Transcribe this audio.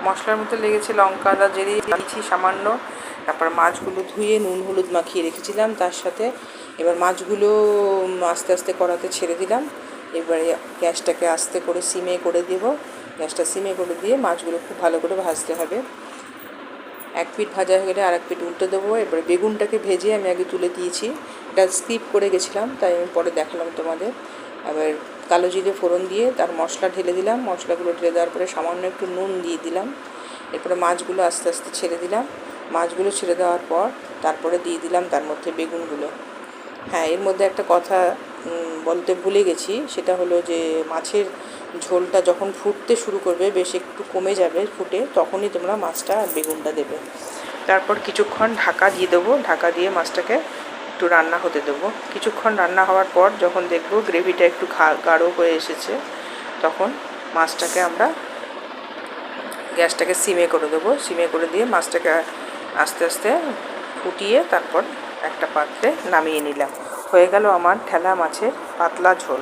মশলার মধ্যে লেগেছে লঙ্কা আদা জিরে দিয়েছি সামান্য। তারপর মাছগুলো ধুয়ে নুন হলুদ মাখিয়ে রেখেছিলাম তার সাথে। এবার মাছগুলো আস্তে আস্তে কড়াতে ছেড়ে দিলাম। এবারে গ্যাসটাকে আস্তে করে সিমে করে দেব। গ্যাসটা সিমে করে দিয়ে মাছগুলো খুব ভালো করে ভাজতে হবে। এক পিঠ ভাজা হয়ে গেলে আর এক পিঠ উল্টে দেবো। এবারে বেগুনটাকে ভেজে আমি আগে তুলে দিয়েছি, এটা স্কিপ করে গেছিলাম তাই আমি পরে দেখালাম তোমাদের। এবার কালো জিরে ফোড়ন দিয়ে তার মশলা ঢেলে দিলাম। মশলাগুলো ঢেলে দেওয়ার পরে সামান্য একটু নুন দিয়ে দিলাম। এরপরে মাছগুলো আস্তে আস্তে ছেড়ে দিলাম। মাছগুলো ছেড়ে দেওয়ার পর তারপরে দিয়ে দিলাম তার মধ্যে বেগুনগুলো। হ্যাঁ, এর মধ্যে একটা কথা বলতে ভুলে গেছি, সেটা হলো যে মাছের ঝোলটা যখন ফুটতে শুরু করবে, বেশ একটু কমে যাবে ফুটে, তখনই তোমরা মাছটা আর বেগুনটা দেবে। তারপর কিছুক্ষণ ঢাকা দিয়ে দেবো। ঢাকা দিয়ে মাছটাকে একটু রান্না হতে দেবো। কিছুক্ষণ রান্না হওয়ার পর যখন দেখবো গ্রেভিটা একটু গাঢ় হয়ে এসেছে, তখন মাছটাকে আমরা গ্যাসটাকে সিমে করে দেবো। সিমে করে দিয়ে মাছটাকে আস্তে আস্তে ফুটিয়ে তারপর একটা পাত্রে নামিয়ে নিলাম। হয়ে গেল আমার ঠেলা মাছের পাতলা ঝোল।